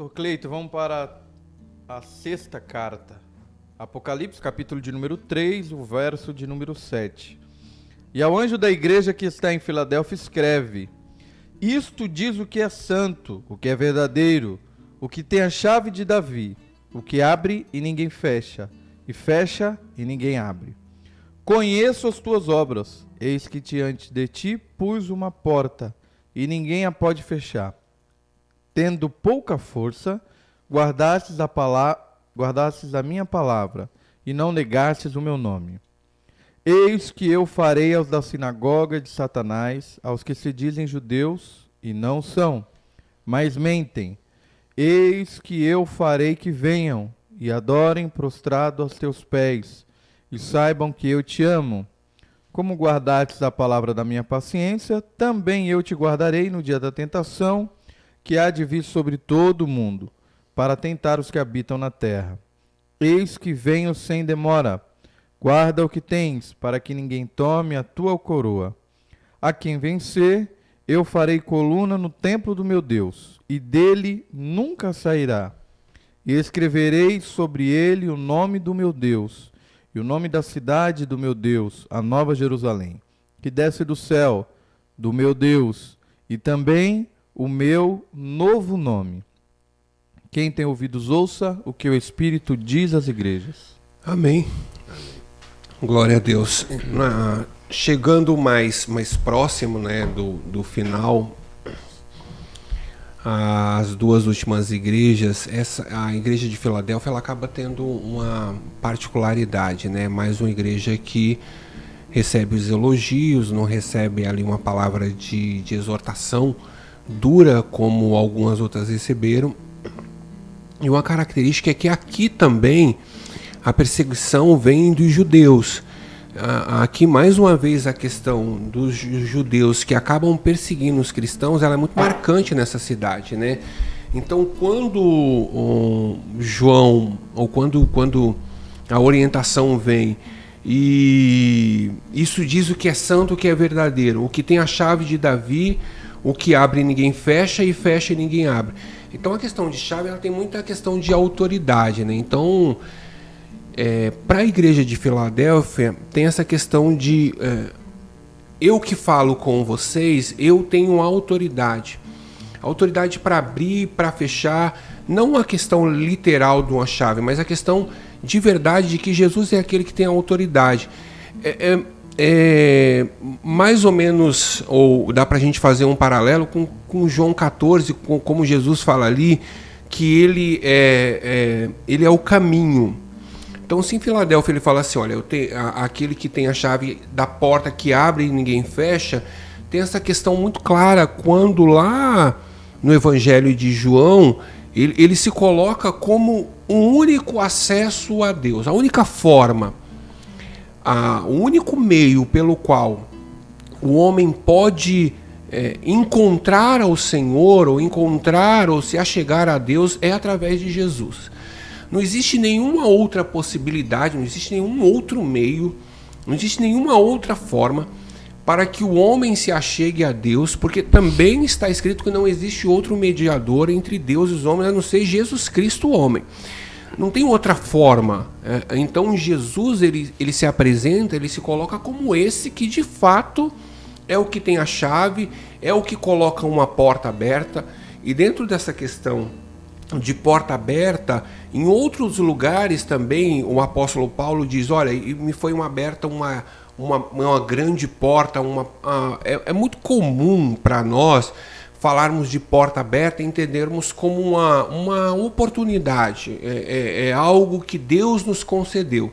Pastor Cleito, vamos para a sexta carta. Apocalipse, capítulo de número 3, o verso de número 7. E ao anjo da igreja que está em Filadélfia escreve: Isto diz o que é santo, o que é verdadeiro, o que tem a chave de Davi, o que abre e ninguém fecha, e fecha e ninguém abre. Conheço as tuas obras, eis que diante de ti pus uma porta, e ninguém a pode fechar. Tendo pouca força, guardastes a minha palavra, e não negastes o meu nome. Eis que eu farei aos da sinagoga de Satanás, aos que se dizem judeus, e não são, mas mentem. Eis que eu farei que venham, e adorem prostrado aos teus pés, e saibam que eu te amo. Como guardastes a palavra da minha paciência, também eu te guardarei no dia da tentação, que há de vir sobre todo o mundo, para tentar os que habitam na terra. Eis que venho sem demora. Guarda o que tens, para que ninguém tome a tua coroa. A quem vencer, eu farei coluna no templo do meu Deus, e dele nunca sairá. E escreverei sobre ele o nome do meu Deus, e o nome da cidade do meu Deus, a Nova Jerusalém, que desce do céu, do meu Deus, e também o meu novo nome. Quem tem ouvidos, ouça o que o Espírito diz às igrejas. Amém. Glória a Deus. Chegando mais próximo, né, do final, as duas últimas igrejas, a igreja de Filadélfia, ela acaba tendo uma particularidade, né? Mais uma igreja que recebe os elogios, não recebe ali uma palavra de exortação dura como algumas outras receberam. E uma característica é que aqui também a perseguição vem dos judeus. Aqui mais uma vez a questão dos judeus que acabam perseguindo os cristãos, ela é muito marcante nessa cidade, né? Então quando João, ou quando a orientação vem, e isso diz o que é santo, o que é verdadeiro, o que tem a chave de Davi, o que abre ninguém fecha, e fecha e ninguém abre. Então a questão de chave, ela tem muita questão de autoridade, né? Então para a igreja de Filadélfia tem essa questão de eu que falo com vocês, eu tenho autoridade para abrir, para fechar, não a questão literal de uma chave, mas a questão de verdade de que Jesus é aquele que tem a autoridade. Mais ou menos, ou dá para a gente fazer um paralelo com João 14, como Jesus fala ali, que ele é o caminho. Então, se em Filadélfia ele fala assim, olha, aquele que tem a chave da porta que abre e ninguém fecha, tem essa questão muito clara quando lá no Evangelho de João, ele se coloca como um único acesso a Deus, a única forma, o único meio pelo qual o homem pode encontrar ao Senhor, ou se achegar a Deus, é através de Jesus. Não existe nenhuma outra possibilidade, não existe nenhum outro meio, não existe nenhuma outra forma para que o homem se achegue a Deus, porque também está escrito que não existe outro mediador entre Deus e os homens, a não ser Jesus Cristo, o homem. Não tem outra forma. Então Jesus ele se apresenta, ele se coloca como esse que de fato é o que tem a chave, é o que coloca uma porta aberta. E dentro dessa questão de porta aberta, em outros lugares também o apóstolo Paulo diz, olha, me foi aberta uma grande porta, é muito comum para nós falarmos de porta aberta e entendermos como uma oportunidade, é algo que Deus nos concedeu.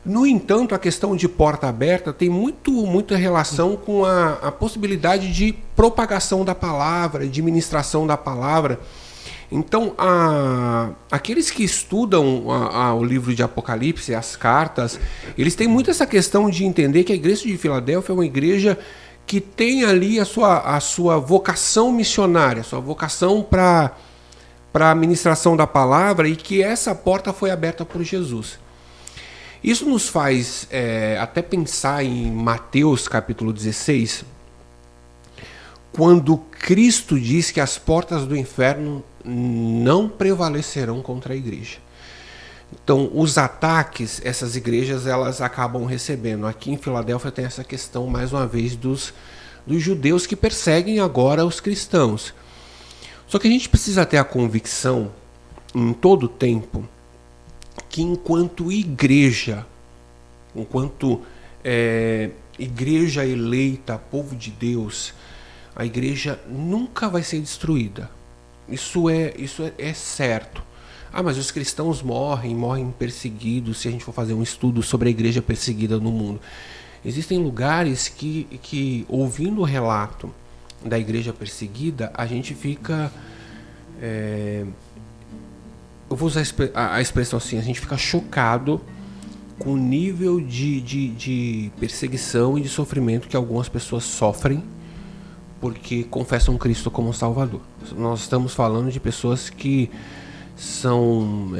No entanto, a questão de porta aberta tem muita relação com a possibilidade de propagação da palavra, de ministração da palavra. Então, aqueles que estudam o livro de Apocalipse, as cartas, eles têm muito essa questão de entender que a igreja de Filadélfia é uma igreja que tem ali a sua vocação missionária, a sua vocação para a ministração da palavra, e que essa porta foi aberta por Jesus. Isso nos faz até pensar em Mateus capítulo 16, quando Cristo diz que as portas do inferno não prevalecerão contra a igreja. Então, os ataques, essas igrejas, elas acabam recebendo. Aqui em Filadélfia tem essa questão, mais uma vez, dos judeus que perseguem agora os cristãos. Só que a gente precisa ter a convicção, em todo tempo, que enquanto igreja, enquanto igreja eleita, povo de Deus, a igreja nunca vai ser destruída. Isso é certo. Ah, mas os cristãos morrem perseguidos, se a gente for fazer um estudo sobre a igreja perseguida no mundo. Existem lugares que ouvindo o relato da igreja perseguida, a gente fica... eu vou usar a expressão assim, a gente fica chocado com o nível de perseguição e de sofrimento que algumas pessoas sofrem porque confessam Cristo como Salvador. Nós estamos falando de pessoas que são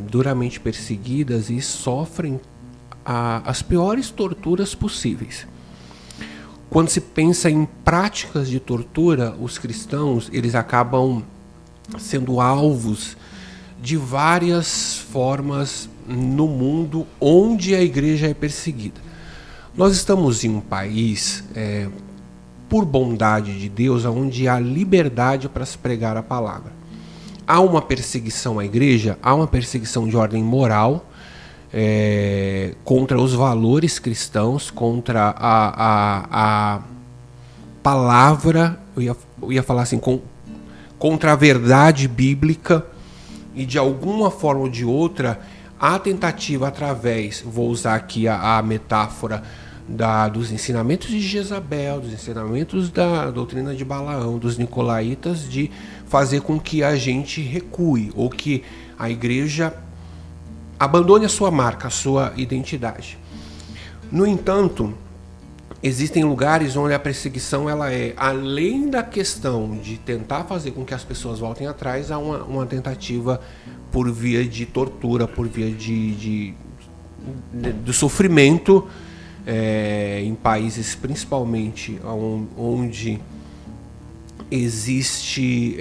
duramente perseguidas e sofrem as piores torturas possíveis. Quando se pensa em práticas de tortura, os cristãos eles acabam sendo alvos de várias formas no mundo onde a igreja é perseguida. Nós estamos em um país, por bondade de Deus, onde há liberdade para se pregar a palavra. Há uma perseguição à igreja, há uma perseguição de ordem moral contra os valores cristãos, contra a palavra, eu ia falar assim, contra a verdade bíblica, e de alguma forma ou de outra, a tentativa através, vou usar aqui a metáfora dos ensinamentos de Jezabel, dos ensinamentos da doutrina de Balaão, dos nicolaítas, de fazer com que a gente recue, ou que a igreja abandone a sua marca, a sua identidade. No entanto, existem lugares onde a perseguição ela além da questão de tentar fazer com que as pessoas voltem atrás, há uma tentativa por via de tortura, por via do sofrimento, em países principalmente onde existe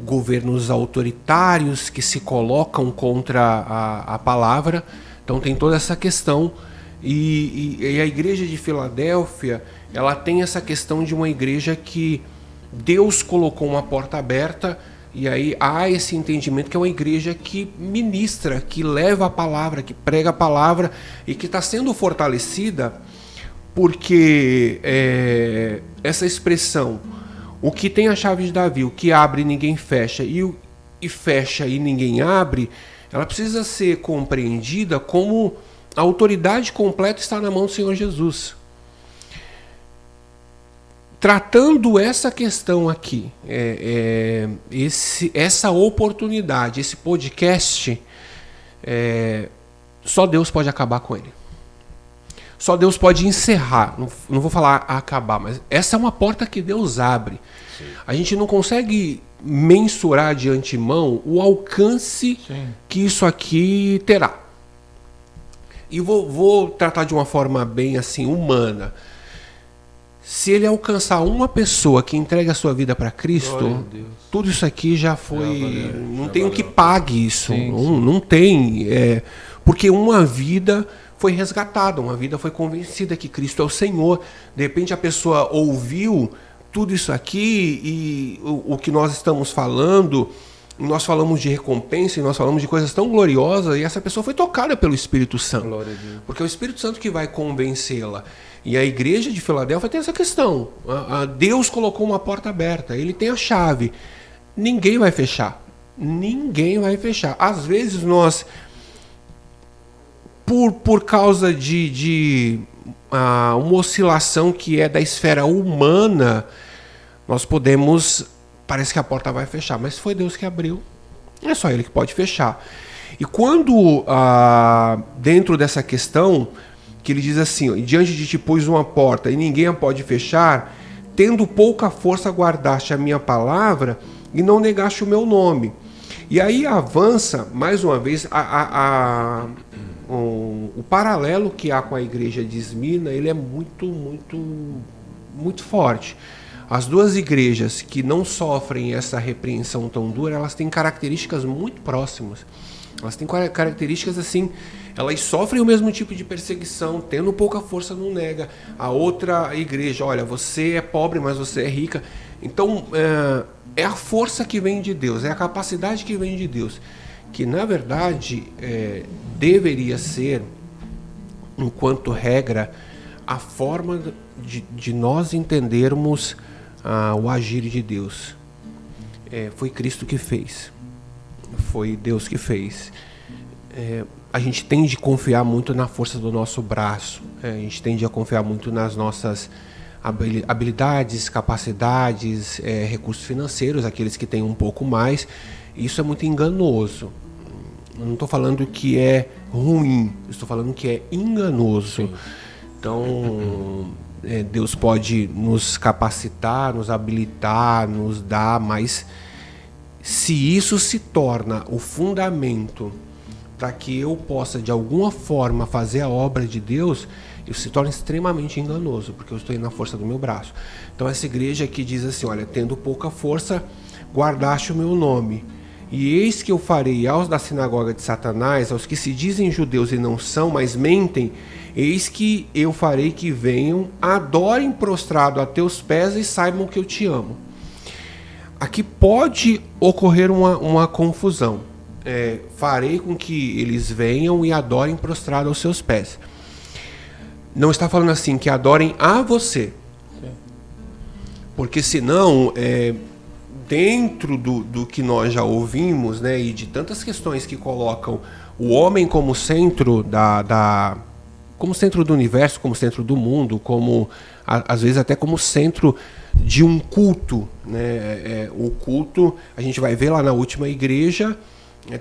governos autoritários que se colocam contra a palavra. Então tem toda essa questão. E a igreja de Filadélfia, ela tem essa questão de uma igreja que Deus colocou uma porta aberta, e aí há esse entendimento que é uma igreja que ministra, que leva a palavra, que prega a palavra, e que está sendo fortalecida porque essa expressão, o que tem a chave de Davi, o que abre e ninguém fecha, e fecha e ninguém abre, ela precisa ser compreendida como a autoridade completa está na mão do Senhor Jesus. Tratando essa questão aqui, essa oportunidade, esse podcast, só Deus pode acabar com ele. Só Deus pode encerrar. Não vou falar acabar, mas essa é uma porta que Deus abre. Sim. A gente não consegue mensurar de antemão o alcance que isso aqui terá. E vou tratar de uma forma bem assim humana. Se ele alcançar uma pessoa que entrega a sua vida para Cristo, tudo isso aqui já foi... não tem o que pague isso. Não tem. Porque uma vida foi resgatada, uma vida foi convencida que Cristo é o Senhor. De repente a pessoa ouviu tudo isso aqui e o que nós estamos falando... Nós falamos de recompensa e nós falamos de coisas tão gloriosas, e essa pessoa foi tocada pelo Espírito Santo. Glória a Deus. Porque é o Espírito Santo que vai convencê-la. E a igreja de Filadélfia tem essa questão. Deus colocou uma porta aberta, ele tem a chave. Ninguém vai fechar. Ninguém vai fechar. Às vezes nós, por causa de uma oscilação que é da esfera humana, nós podemos... Parece que a porta vai fechar, mas foi Deus que abriu. É só Ele que pode fechar. E quando, dentro dessa questão, que ele diz assim, diante de ti pus uma porta e ninguém a pode fechar, tendo pouca força guardaste a minha palavra e não negaste o meu nome. E aí avança, mais uma vez, o paralelo que há com a igreja de Esmirna, ele é muito, muito, muito forte. As duas igrejas que não sofrem essa repreensão tão dura, elas têm características muito próximas. Elas têm características assim, elas sofrem o mesmo tipo de perseguição, tendo pouca força não nega. A outra igreja, olha, você é pobre, mas você é rica. Então, é a força que vem de Deus, é a capacidade que vem de Deus, que na verdade deveria ser, enquanto regra, a forma de nós entendermos o agir de Deus. Foi Cristo que fez, foi Deus que fez. A gente tende a confiar muito na força do nosso braço, a gente tende a confiar muito nas nossas habilidades, capacidades, recursos financeiros, aqueles que têm um pouco mais. Isso é muito enganoso. Eu não estou falando que é ruim, estou falando que é enganoso. Sim. Então, Deus pode nos capacitar, nos habilitar, nos dar, mas se isso se torna o fundamento para que eu possa de alguma forma fazer a obra de Deus, isso se torna extremamente enganoso, porque eu estou indo na força do meu braço. Então essa igreja aqui diz assim, olha, tendo pouca força, guardaste o meu nome. E eis que eu farei aos da sinagoga de Satanás, aos que se dizem judeus e não são, mas mentem, eis que eu farei que venham, adorem prostrado a teus pés e saibam que eu te amo. Aqui pode ocorrer uma confusão. Farei com que eles venham e adorem prostrado aos seus pés. Não está falando assim que adorem a você. Sim. Porque senão, dentro do que nós já ouvimos, né, e de tantas questões que colocam o homem como centro como centro do universo, como centro do mundo, como às vezes até como centro de um culto, né? O culto, a gente vai ver lá na última igreja,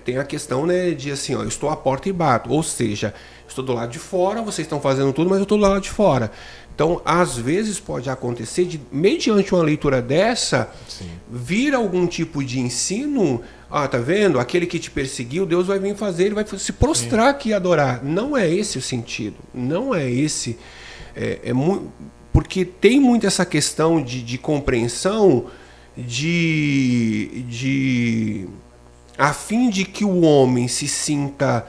tem a questão, né, de assim, ó, eu estou à porta e bato, ou seja, estou do lado de fora, vocês estão fazendo tudo, mas eu estou do lado de fora. Então, às vezes pode acontecer de, mediante uma leitura dessa, sim, vir algum tipo de ensino. Tá vendo? Aquele que te perseguiu, Deus vai vir fazer, ele vai se prostrar, sim, aqui e adorar. Não é esse o sentido. Não é esse. Porque tem muito essa questão de compreensão a fim de que o homem se sinta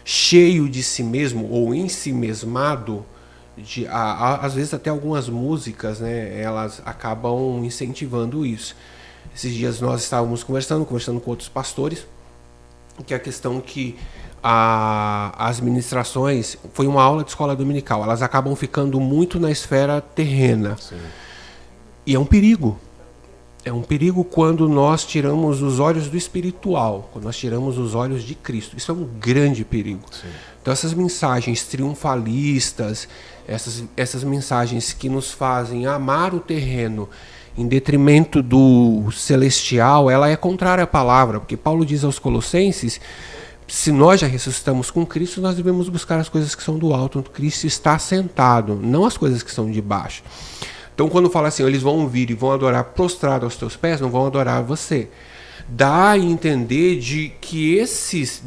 cheio de si mesmo ou ensimesmado. Às vezes até algumas músicas, né, elas acabam incentivando isso. Esses dias nós estávamos conversando com outros pastores, que a questão que as ministrações, foi uma aula de escola dominical, elas acabam ficando muito na esfera terrena. Sim. E é um perigo. É um perigo quando nós tiramos os olhos do espiritual, quando nós tiramos os olhos de Cristo. Isso é um grande perigo. Sim. Então essas mensagens triunfalistas, essas mensagens que nos fazem amar o terreno em detrimento do celestial, ela é contrária à palavra, porque Paulo diz aos Colossenses, se nós já ressuscitamos com Cristo, nós devemos buscar as coisas que são do alto, onde Cristo está sentado, não as coisas que são de baixo. Então quando fala assim, eles vão vir e vão adorar prostrado aos teus pés, não vão adorar você. Dá a entender de que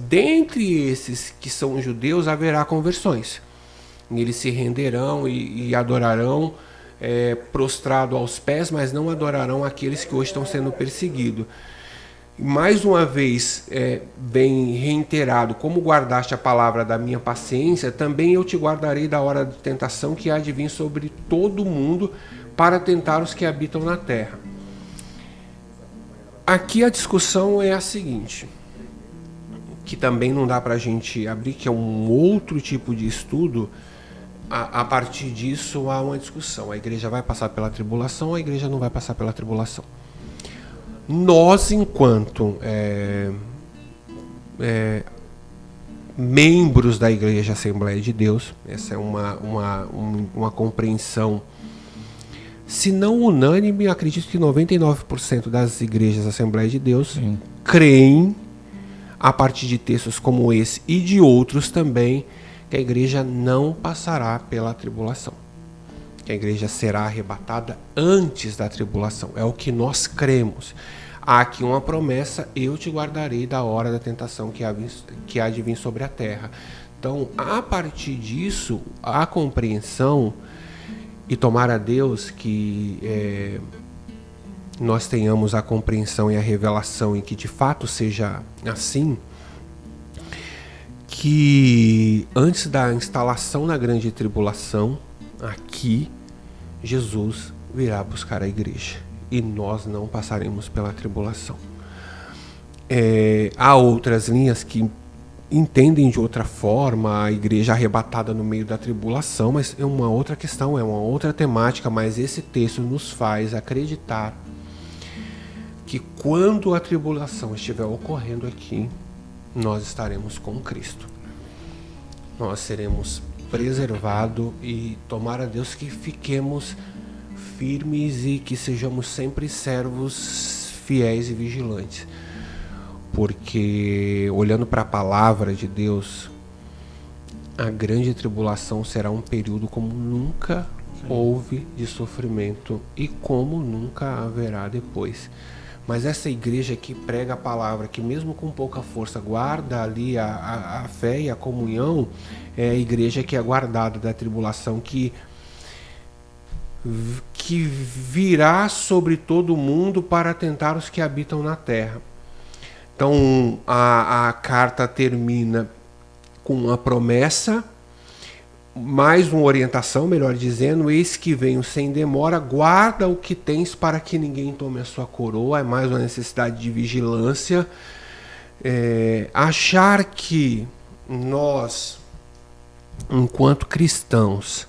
dentre esses que são judeus, haverá conversões. Eles se renderão e adorarão prostrado aos pés, mas não adorarão aqueles que hoje estão sendo perseguidos. Mais uma vez, bem reiterado, como guardaste a palavra da minha paciência, também eu te guardarei da hora de tentação que há de vir sobre todo o mundo para tentar os que habitam na terra. Aqui a discussão é a seguinte, que também não dá para a gente abrir, que é um outro tipo de estudo. A partir disso há uma discussão. A igreja vai passar pela tribulação, a igreja não vai passar pela tribulação. Nós, enquanto membros da Igreja Assembleia de Deus, essa é uma compreensão, se não unânime, acredito que 99% das igrejas Assembleia de Deus, sim, creem, a partir de textos como esse e de outros também, que a igreja não passará pela tribulação, que a igreja será arrebatada antes da tribulação. É o que nós cremos. Há aqui uma promessa: eu te guardarei da hora da tentação que há de vir sobre a terra. Então, a partir disso, a compreensão E tomara a Deus que nós tenhamos a compreensão e a revelação, e que de fato seja assim, que antes da instalação na grande tribulação, aqui, Jesus virá buscar a igreja e nós não passaremos pela tribulação. Há outras linhas que entendem de outra forma a igreja arrebatada no meio da tribulação, mas é uma outra questão, é uma outra temática, mas esse texto nos faz acreditar que quando a tribulação estiver ocorrendo aqui, nós estaremos com Cristo. Nós seremos preservados, e tomara a Deus que fiquemos firmes e que sejamos sempre servos fiéis e vigilantes. Porque, olhando para a palavra de Deus, a grande tribulação será um período como nunca houve de sofrimento e como nunca haverá depois. Mas essa igreja que prega a palavra, que mesmo com pouca força guarda ali a fé e a comunhão, é a igreja que é guardada da tribulação, que virá sobre todo o mundo para tentar os que habitam na terra. Então a carta termina com uma promessa, mais uma orientação, melhor dizendo: eis que venho sem demora, guarda o que tens para que ninguém tome a sua coroa. É mais uma necessidade de vigilância. Achar que nós, enquanto cristãos,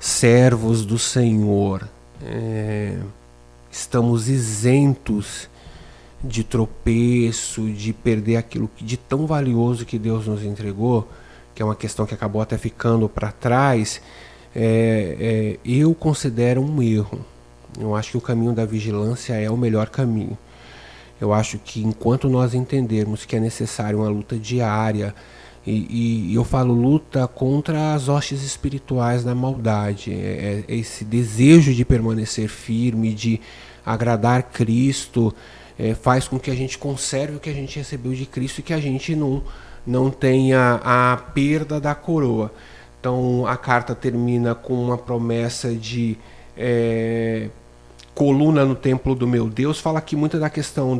servos do Senhor, estamos isentos de tropeço, de perder aquilo de tão valioso que Deus nos entregou, que é uma questão que acabou até ficando para trás, eu considero um erro. Eu acho que o caminho da vigilância é o melhor caminho. Eu acho que enquanto nós entendermos que é necessário uma luta diária, e eu falo luta contra as hostes espirituais da maldade, esse desejo de permanecer firme, de agradar Cristo, faz com que a gente conserve o que a gente recebeu de Cristo e que a gente não tenha a perda da coroa. Então a carta termina com uma promessa de coluna no templo do meu Deus. Fala aqui muito da questão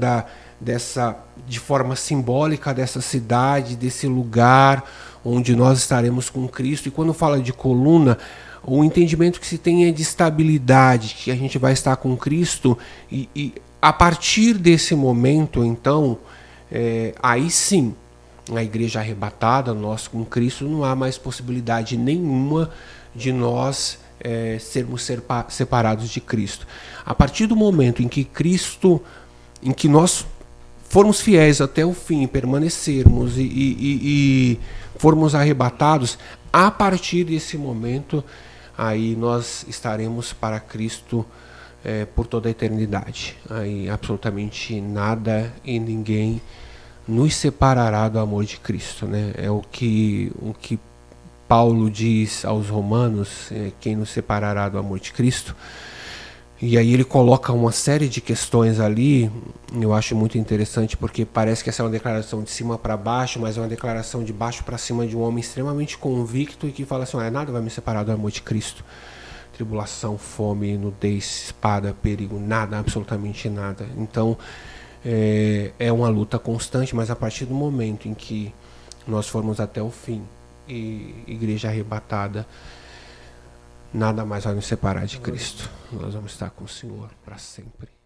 de forma simbólica dessa cidade, desse lugar onde nós estaremos com Cristo. E quando fala de coluna, o entendimento que se tem é de estabilidade, que a gente vai estar com Cristo, e a partir desse momento, então, aí sim, a igreja arrebatada, nós com Cristo, não há mais possibilidade nenhuma de nós sermos separados de Cristo. A partir do momento em que nós formos fiéis até o fim, permanecermos e formos arrebatados, a partir desse momento, aí nós estaremos para Cristo por toda a eternidade. Aí absolutamente nada e ninguém nos separará do amor de Cristo, né? É o que Paulo diz aos Romanos: quem nos separará do amor de Cristo? E aí ele coloca uma série de questões ali. Eu acho muito interessante, porque parece que essa é uma declaração de cima para baixo, mas é uma declaração de baixo para cima de um homem extremamente convicto e que fala assim: nada vai me separar do amor de Cristo. Tribulação, fome, nudez, espada, perigo, nada, absolutamente nada. Então é uma luta constante, mas a partir do momento em que nós formos até o fim, e igreja arrebatada, nada mais vai nos separar de Cristo. Nós vamos estar com o Senhor para sempre.